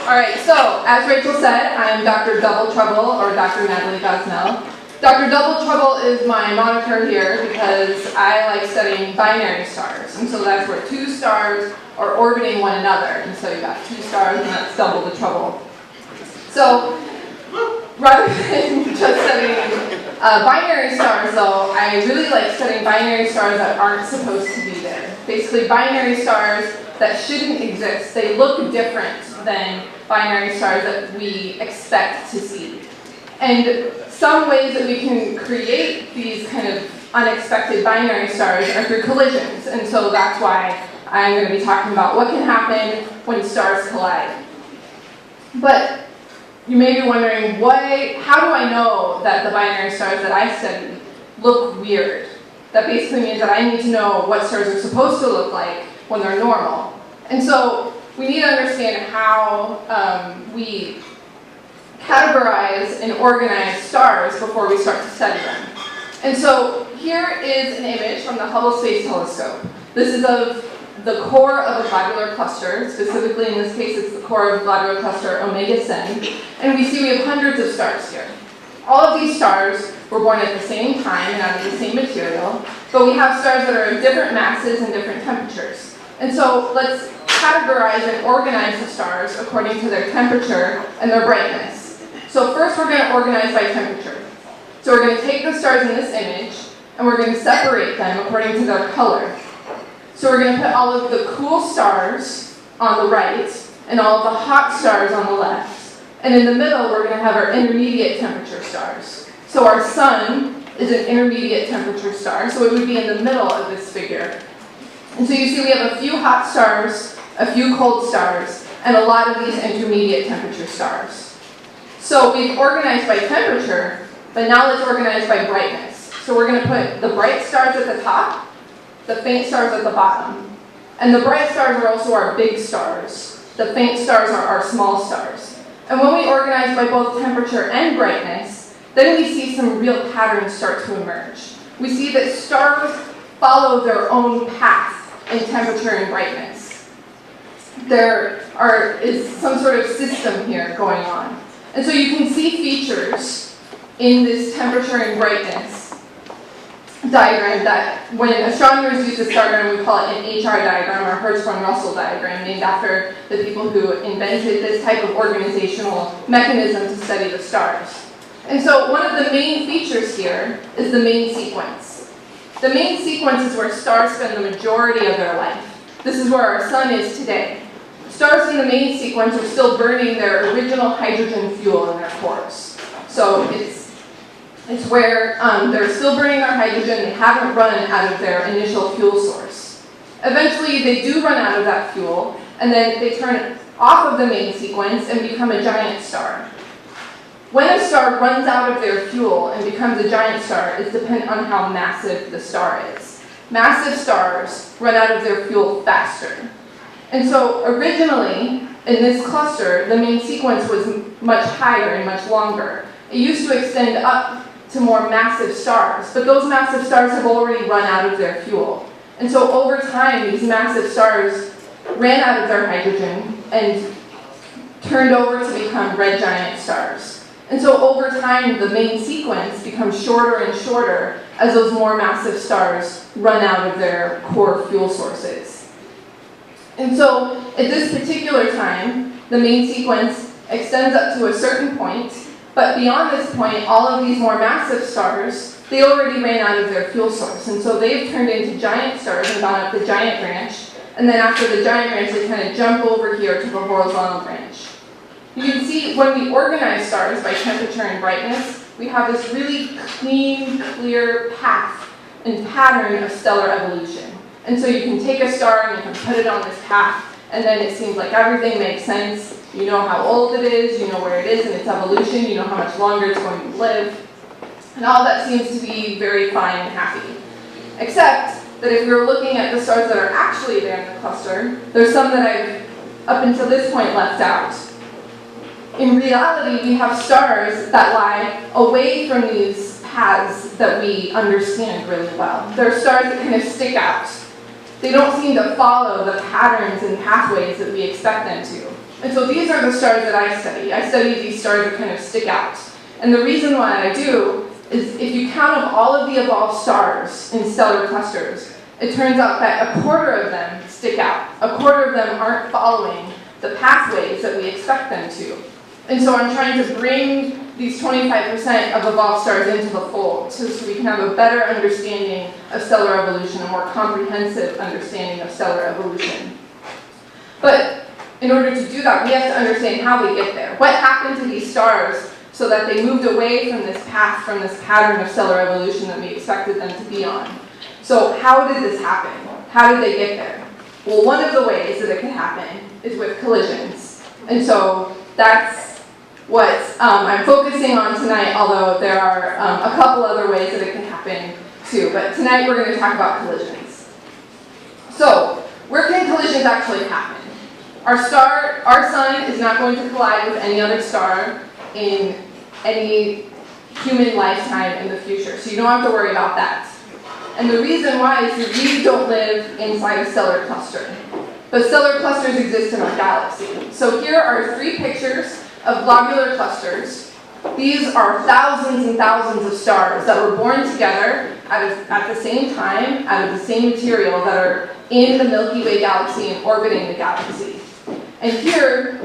Alright, so as Rachel said, I'm Dr. Double Trouble, or Dr. Natalie Gosnell. Dr. Double Trouble is my moniker here because I like studying binary stars. And so that's where two stars are orbiting one another. And so you've got two stars and that's double the trouble. So rather than just studying binary stars though, I really like studying binary stars that aren't supposed to be there. Basically binary stars that shouldn't exist. They look different than binary stars that we expect to see. And some ways that we can create these kind of unexpected binary stars are through collisions. And so that's why I'm going to be talking about what can happen when stars collide. But you may be wondering, how do I know that the binary stars that I study look weird? That basically means that I need to know what stars are supposed to look like when they're normal. And so we need to understand how we categorize and organize stars before we start to study them. And so here is an image from the Hubble Space Telescope. This is of the core of a globular cluster. Specifically in this case it's the core of globular cluster Omega Cen. And we see we have hundreds of stars here. All of these stars were born at the same time and out of the same material, but we have stars that are of different masses and different temperatures. And so let's categorize and organize the stars according to their temperature and their brightness. So first we're going to organize by temperature. So we're going to take the stars in this image and we're going to separate them according to their color. So we're going to put all of the cool stars on the right and all of the hot stars on the left. And in the middle we're going to have our intermediate temperature stars. So our sun is an intermediate temperature star, so it would be in the middle of this figure. And so you see we have a few hot stars, a few cold stars, and a lot of these intermediate temperature stars. So we've organized by temperature, but now let's organize by brightness. So we're going to put the bright stars at the top, the faint stars at the bottom. And the bright stars are also our big stars. The faint stars are our small stars. And when we organize by both temperature and brightness, then we see some real patterns start to emerge. We see that stars follow their own path in temperature and brightness. There is some sort of system here going on. And so you can see features in this temperature and brightness diagram that when astronomers use this diagram, we call it an HR diagram or Hertzsprung-Russell diagram, named after the people who invented this type of organizational mechanism to study the stars. And so one of the main features here is the main sequence. The main sequence is where stars spend the majority of their life. This is where our sun is today. Stars in the main sequence are still burning their original hydrogen fuel in their cores. So it's where they're still burning their hydrogen, they haven't run out of their initial fuel source. Eventually they do run out of that fuel, and then they turn off of the main sequence and become a giant star. When a star runs out of their fuel and becomes a giant star is dependent on how massive the star is. Massive stars run out of their fuel faster. And so originally, in this cluster, the main sequence was much higher and much longer. It used to extend up to more massive stars, but those massive stars have already run out of their fuel. And so over time, these massive stars ran out of their hydrogen and turned over to become red giant stars. And so over time, the main sequence becomes shorter and shorter as those more massive stars run out of their core fuel sources. And so at this particular time, the main sequence extends up to a certain point, but beyond this point, all of these more massive stars, they already ran out of their fuel source. And so they've turned into giant stars and gone up the giant branch. And then after the giant branch, they kind of jump over here to the horizontal branch. You can see when we organize stars by temperature and brightness, we have this really clean, clear path and pattern of stellar evolution. And so you can take a star and you can put it on this path, and then it seems like everything makes sense. You know how old it is, you know where it is in its evolution, you know how much longer it's going to live. And all that seems to be very fine and happy. Except that if you're looking at the stars that are actually there in the cluster, there's some that I've, up until this point, left out. In reality, we have stars that lie away from these paths that we understand really well. There are stars that kind of stick out. They don't seem to follow the patterns and pathways that we expect them to. And so these are the stars that I study. I study these stars that kind of stick out. And the reason why I do is if you count up all of the evolved stars in stellar clusters, it turns out that a quarter of them stick out. A quarter of them aren't following the pathways that we expect them to. And so I'm trying to bring these 25% of evolved stars into the fold so we can have a better understanding of stellar evolution, a more comprehensive understanding of stellar evolution. But in order to do that, we have to understand how they get there. What happened to these stars so that they moved away from this path, from this pattern of stellar evolution that we expected them to be on? So how did this happen? How did they get there? Well, one of the ways that it can happen is with collisions. And so that's what I'm focusing on tonight, although there are a couple other ways that it can happen too. But tonight we're going to talk about collisions. So where can collisions actually happen? Our sun is not going to collide with any other star in any human lifetime in the future. So you don't have to worry about that. And the reason why is that we don't live inside a stellar cluster. But stellar clusters exist in our galaxy. So here are 3 pictures of globular clusters. These are thousands and thousands of stars that were born together at the same time, out of the same material, that are in the Milky Way galaxy and orbiting the galaxy. And here,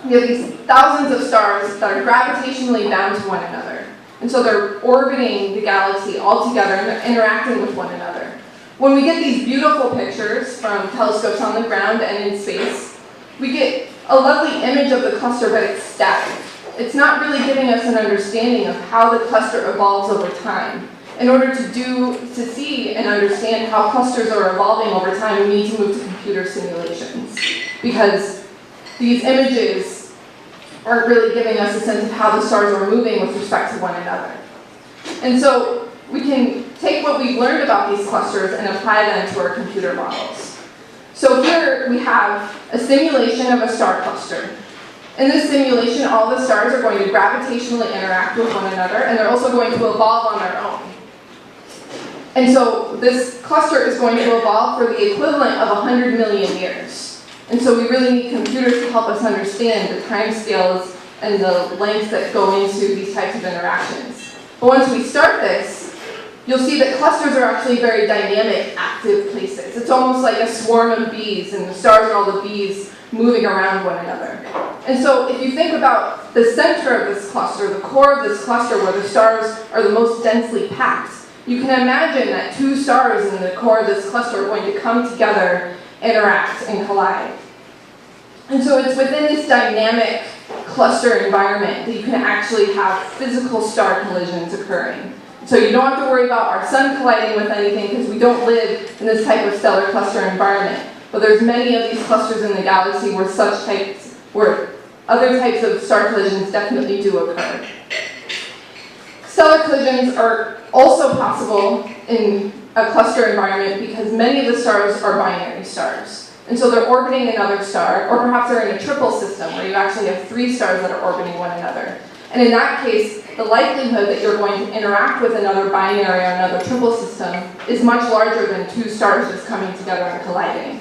we have these thousands of stars that are gravitationally bound to one another. And so they're orbiting the galaxy all together and they're interacting with one another. When we get these beautiful pictures from telescopes on the ground and in space, we get a lovely image of the cluster, but it's static. It's not really giving us an understanding of how the cluster evolves over time. In order to see and understand how clusters are evolving over time, we need to move to computer simulations, because these images aren't really giving us a sense of how the stars are moving with respect to one another. And so we can take what we've learned about these clusters and apply them to our computer models. So here we have a simulation of a star cluster. In this simulation, all the stars are going to gravitationally interact with one another, and they're also going to evolve on their own. And so this cluster is going to evolve for the equivalent of 100 million years. And so we really need computers to help us understand the time scales and the lengths that go into these types of interactions. But once we start this, you'll see that clusters are actually very dynamic, active places. It's almost like a swarm of bees, and the stars are all the bees moving around one another. And so if you think about the center of this cluster, the core of this cluster where the stars are the most densely packed, you can imagine that 2 stars in the core of this cluster are going to come together, interact, and collide. And so it's within this dynamic cluster environment that you can actually have physical star collisions occurring. So you don't have to worry about our sun colliding with anything, because we don't live in this type of stellar cluster environment. But there's many of these clusters in the galaxy where other types of star collisions definitely do occur. Stellar collisions are also possible in a cluster environment because many of the stars are binary stars. And so they're orbiting another star, or perhaps they're in a triple system where you actually have 3 stars that are orbiting one another. And in that case, the likelihood that you're going to interact with another binary or another triple system is much larger than 2 stars just coming together and colliding.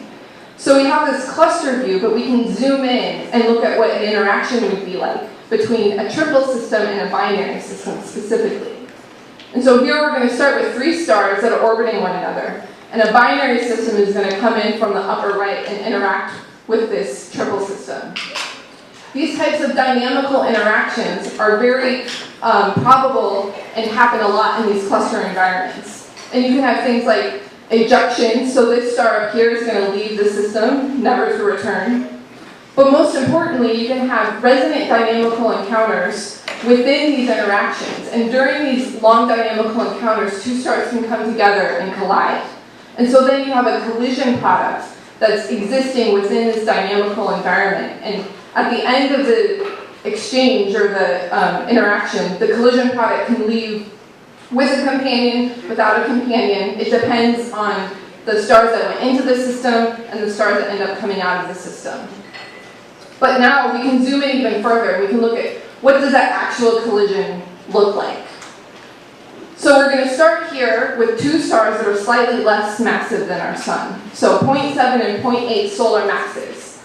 So we have this cluster view, but we can zoom in and look at what an interaction would be like between a triple system and a binary system specifically. And so here we're going to start with 3 stars that are orbiting one another. And a binary system is going to come in from the upper right and interact with this triple system. These types of dynamical interactions are very probable and happen a lot in these cluster environments. And you can have things like ejection, so this star up here is going to leave the system, never to return. But most importantly, you can have resonant dynamical encounters within these interactions. And during these long dynamical encounters, 2 stars can come together and collide. And so then you have a collision product that's existing within this dynamical environment. And at the end of the exchange or the interaction, the collision product can leave with a companion, without a companion. It depends on the stars that went into the system and the stars that end up coming out of the system. But now we can zoom in even further and we can look at what does that actual collision look like. So we're going to start here with 2 stars that are slightly less massive than our sun. So 0.7 and 0.8 solar masses.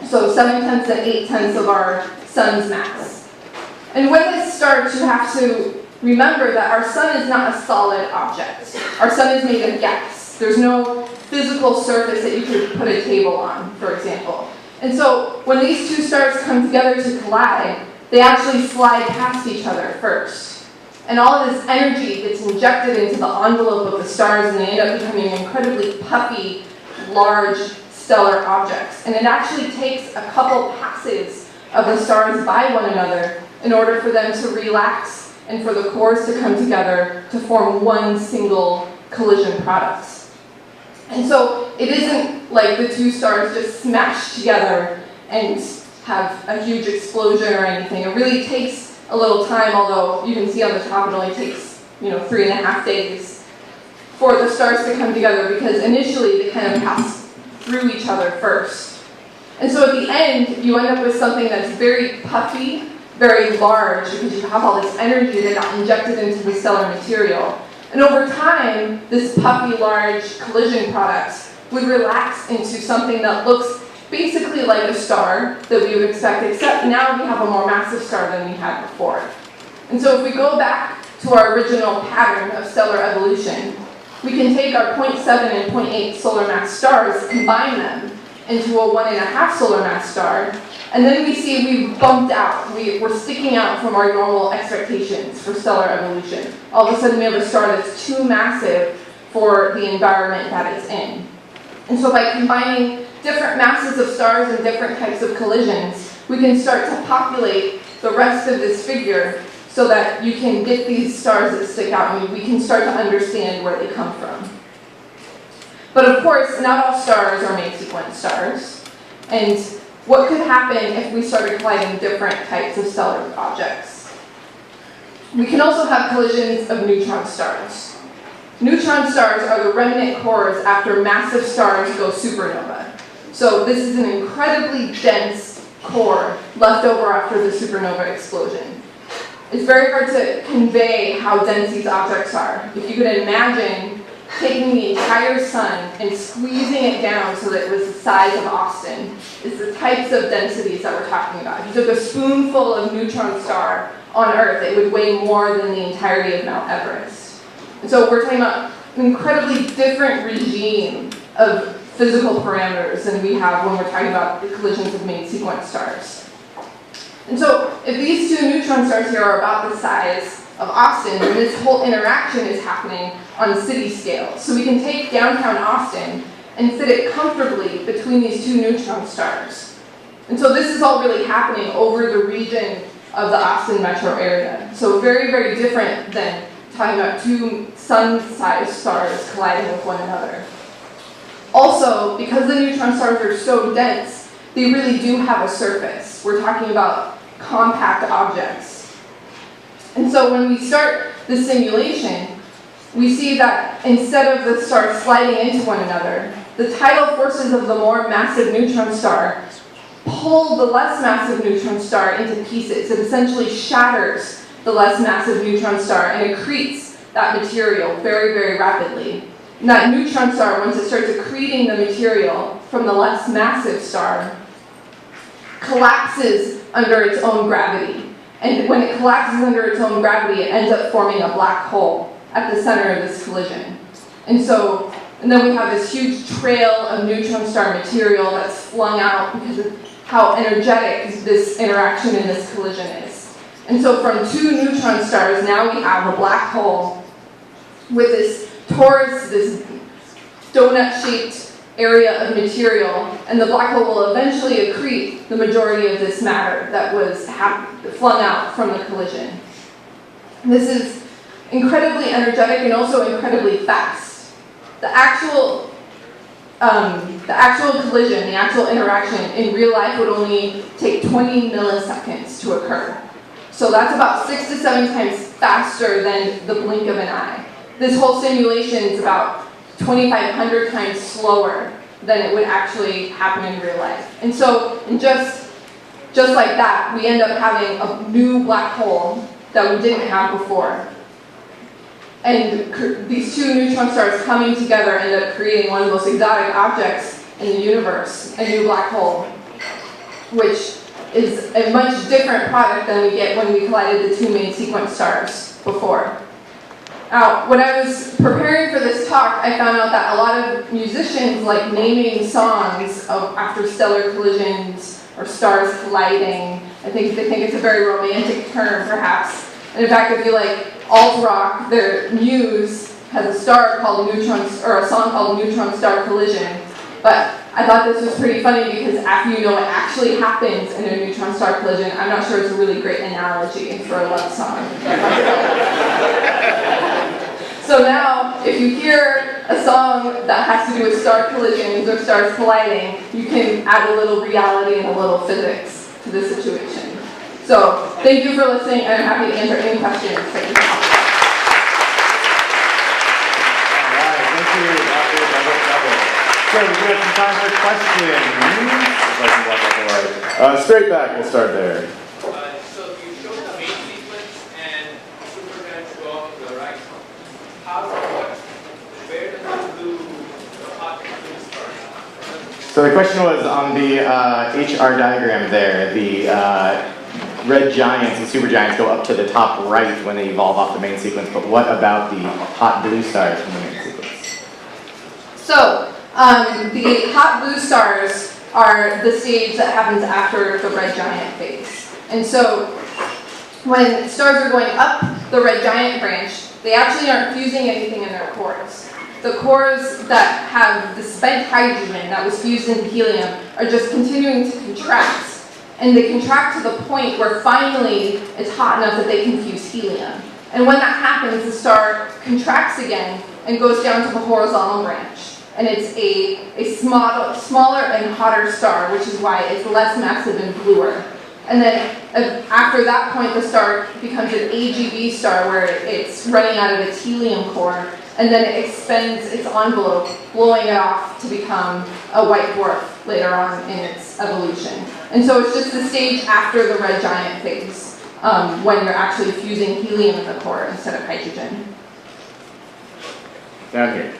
So 7/10 and 8/10 of our sun's mass. And when this starts, you have to remember that our sun is not a solid object. Our sun is made of gas. There's no physical surface that you could put a table on, for example. And so when these two stars come together to collide, they actually slide past each other first. And all of this energy gets injected into the envelope of the stars, and they end up becoming incredibly puffy, large stellar objects. And it actually takes a couple passes of the stars by one another in order for them to relax and for the cores to come together to form one single collision product. And so it isn't like the two stars just smash together and have a huge explosion or anything. It really takes a little time, although you can see on the top it only takes 3.5 days for the stars to come together, because initially they kind of pass through each other first. And so at the end, you end up with something that's very puffy, very large, because you have all this energy that got injected into the stellar material. And over time, this puffy, large collision product would relax into something that looks basically like a star that we would expect, except now we have a more massive star than we had before. And so if we go back to our original pattern of stellar evolution, we can take our 0.7 and 0.8 solar mass stars, combine them into a 1.5 solar mass star, and then we see we've bumped out. We're sticking out from our normal expectations for stellar evolution. All of a sudden we have a star that's too massive for the environment that it's in. And so by combining different masses of stars and different types of collisions, we can start to populate the rest of this figure so that you can get these stars that stick out and we can start to understand where they come from. But of course, not all stars are main sequence stars. And what could happen if we started colliding different types of stellar objects? We can also have collisions of neutron stars. Neutron stars are the remnant cores after massive stars go supernova. So this is an incredibly dense core left over after the supernova explosion. It's very hard to convey how dense these objects are. If you could imagine taking the entire sun and squeezing it down so that it was the size of Austin, is the types of densities that we're talking about. If you took a spoonful of neutron star on Earth, it would weigh more than the entirety of Mount Everest. And so we're talking about an incredibly different regime of physical parameters than we have when we're talking about the collisions of main sequence stars. And so if these two neutron stars here are about the size of Austin, then this whole interaction is happening on city scale. So we can take downtown Austin and fit it comfortably between these two neutron stars. And so this is all really happening over the region of the Austin metro area. So very, very different than talking about two sun-sized stars colliding with one another. Also, because the neutron stars are so dense, they really do have a surface. We're talking about compact objects. And so when we start the simulation, we see that instead of the stars sliding into one another, the tidal forces of the more massive neutron star pull the less massive neutron star into pieces. It essentially shatters the less massive neutron star and accretes that material very, very rapidly. And that neutron star, once it starts accreting the material from the less massive star, collapses under its own gravity. And when it collapses under its own gravity, it ends up forming a black hole at the center of this collision. And then we have this huge trail of neutron star material that's flung out because of how energetic this interaction in this collision is. And so from two neutron stars, now we have a black hole with this torus, this donut-shaped area of material, and the black hole will eventually accrete the majority of this matter that was flung out from the collision. This is incredibly energetic and also incredibly fast. The actual collision, the actual interaction in real life would only take 20 milliseconds to occur. So that's about 6 to 7 times faster than the blink of an eye. This whole simulation is about 2,500 times slower than it would actually happen in real life. And so, just like that, we end up having a new black hole that we didn't have before. And these two neutron stars coming together end up creating one of the most exotic objects in the universe, a new black hole. which is a much different product than we get when we collided the two main sequence stars before. Now, when I was preparing for this talk, I found out that a lot of musicians like naming songs after stellar collisions or stars colliding. I think they think it's a very romantic term, perhaps. And in fact, if you like alt rock, their muse has a star called or a song called Neutron Star Collision. But I thought this was pretty funny because after you know what actually happens in a neutron star collision, I'm not sure it's a really great analogy for a love song. So now, if you hear a song that has to do with star collisions or stars colliding, you can add a little reality and a little physics to the situation. So, thank you for listening, and I'm happy to answer any questions that you have. All right, thank you, Dr. Double. So, we have some time for questions. Straight back, we'll start there. So you showed the main sequence and superconductor go off to the right. Where does the blue, the hot blue start? So the question was on the HR diagram there, the red giants and supergiants go up to the top right when they evolve off the main sequence, but what about the hot blue stars from the main sequence? So, the hot blue stars are the stage that happens after the red giant phase. And so, when stars are going up the red giant branch, they actually aren't fusing anything in their cores. The cores that have the spent hydrogen that was fused into helium are just continuing to contract. And they contract to the point where finally it's hot enough that they can fuse helium. And when that happens, the star contracts again and goes down to the horizontal branch. And it's a smaller and hotter star, which is why it's less massive and bluer. And then after that point, the star becomes an AGB star where it's running out of its helium core, and then it expends its envelope, blowing it off to become a white dwarf later on in its evolution. And so it's just the stage after the red giant phase, when you're actually fusing helium in the core instead of hydrogen. Down here.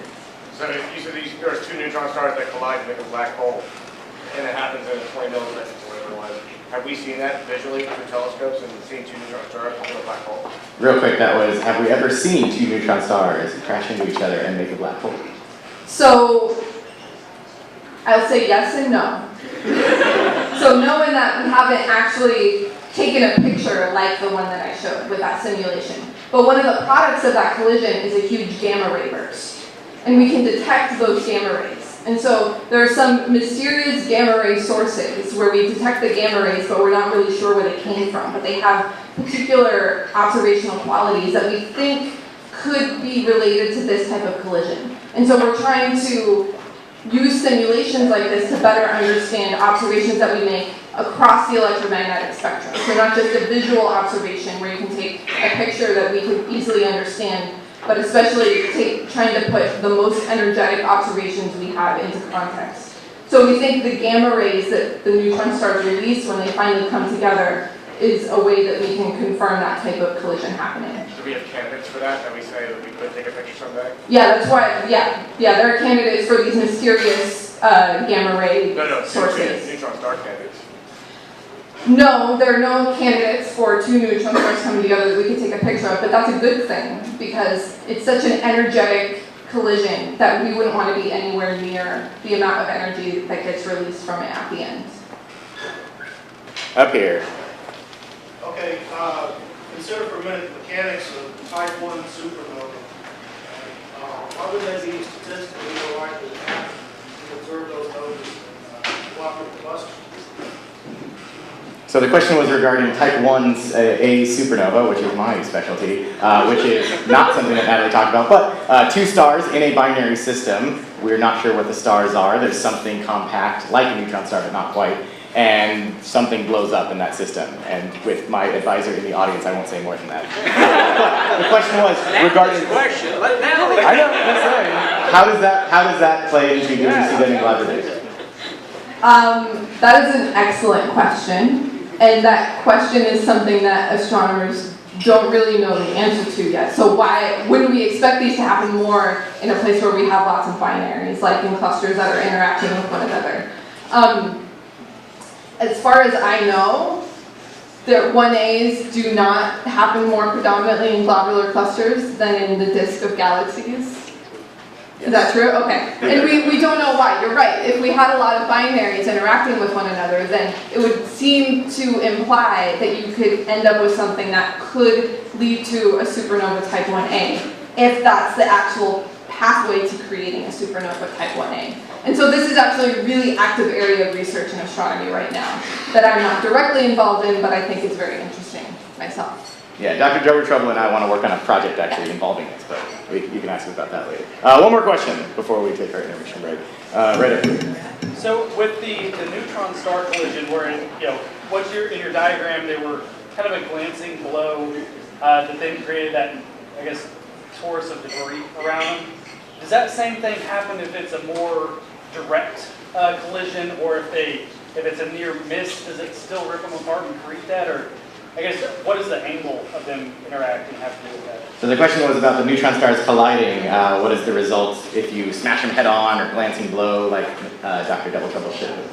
So you said there's two neutron stars that collide to make a black hole, and it happens in 20 milliseconds or whatever it was. Have we seen that visually through telescopes and seen two neutron stars make a black hole? Real quick, that was, have we ever seen two neutron stars crash into each other and make a black hole? So, I'll say yes and no. So no in that we haven't actually taken a picture like the one that I showed with that simulation. But one of the products of that collision is a huge gamma ray burst. And we can detect those gamma rays. And so there are some mysterious gamma ray sources where we detect the gamma rays, but we're not really sure where they came from. But they have particular observational qualities that we think could be related to this type of collision. And so we're trying to use simulations like this to better understand observations that we make across the electromagnetic spectrum. So not just a visual observation where you can take a picture that we can easily understand, but especially trying to put the most energetic observations we have into context. So we think the gamma rays that the neutron stars release when they finally come together is a way that we can confirm that type of collision happening. Do we have candidates for that we say that we could take a picture someday? Yeah, that's why, yeah, there are candidates for these mysterious gamma ray sources. Neutron star candidates. No, there are no candidates for two neutron stars coming together that we could take a picture of, but that's a good thing because it's such an energetic collision that we wouldn't want to be anywhere near the amount of energy that gets released from it at the end. Up here. Okay, consider for a minute the mechanics of type 1 supernova. Why would they be statistically more likely to happen to observe those novas and block the combustion? So the question was regarding type 1's A supernova, which is my specialty, which is not something that Natalie talked about, but two stars in a binary system. We're not sure what the stars are. There's something compact, like a neutron star, but not quite, and something blows up in that system. And with my advisor in the audience, I won't say more than that. But the question was regarding... Question. Let Natalie. I know, that's right. How does that play into UC collaboration? That is an excellent question. And that question is something that astronomers don't really know the answer to yet. So why wouldn't we expect these to happen more in a place where we have lots of binaries, like in clusters that are interacting with one another? as far as I know, the 1As do not happen more predominantly in globular clusters than in the disk of galaxies. Is that true? Okay. And we don't know why. You're right. If we had a lot of binaries interacting with one another, then it would seem to imply that you could end up with something that could lead to a supernova type 1A, if that's the actual pathway to creating a supernova type 1A. And so this is actually a really active area of research in astronomy right now that I'm not directly involved in, but I think is very interesting myself. Yeah, Dr. Joe Trouble and I want to work on a project actually involving this, but you can ask me about that later. One more question before we take our intermission break. Right up here. So with the neutron star collision, where what's in your diagram, they were kind of a glancing blow that then created that, I guess, torus of debris around them. Does that same thing happen if it's a more direct collision, or if it's a near miss? Does it still rip them apart and create that, or? I guess, what does the angle of them interacting have to do with that? So the question was about the neutron stars colliding. What is the result if you smash them head on or glancing blow like Dr. Double Trouble showed?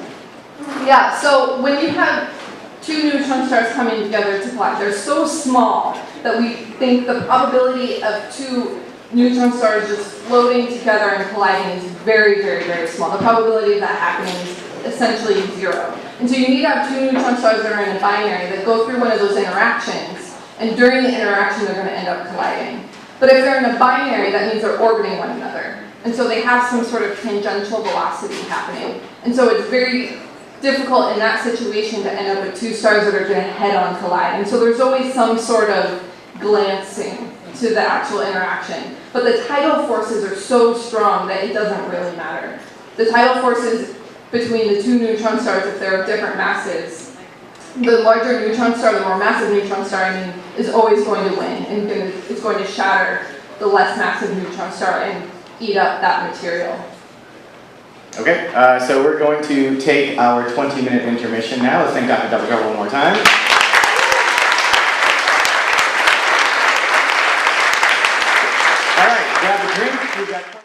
Yeah, so when you have two neutron stars coming together to collide, they're so small that we think the probability of two neutron stars just floating together and colliding is very, very, very small. The probability of that happening is essentially 0. And so you need to have two neutron stars that are in a binary that go through one of those interactions, and during the interaction they're going to end up colliding. But if they're in a binary, that means they're orbiting one another. And so they have some sort of tangential velocity happening. And so it's very difficult in that situation to end up with two stars that are going to head-on collide. And so there's always some sort of glancing to the actual interaction. But the tidal forces are so strong that it doesn't really matter. The tidal forces between the two neutron stars, if they're of different masses, the larger neutron star, the more massive neutron star, is always going to win, and it's going to shatter the less massive neutron star and eat up that material. Okay, so we're going to take our 20-minute intermission now. Let's thank Dr. Double Trouble one more time. All right, grab a drink. We've got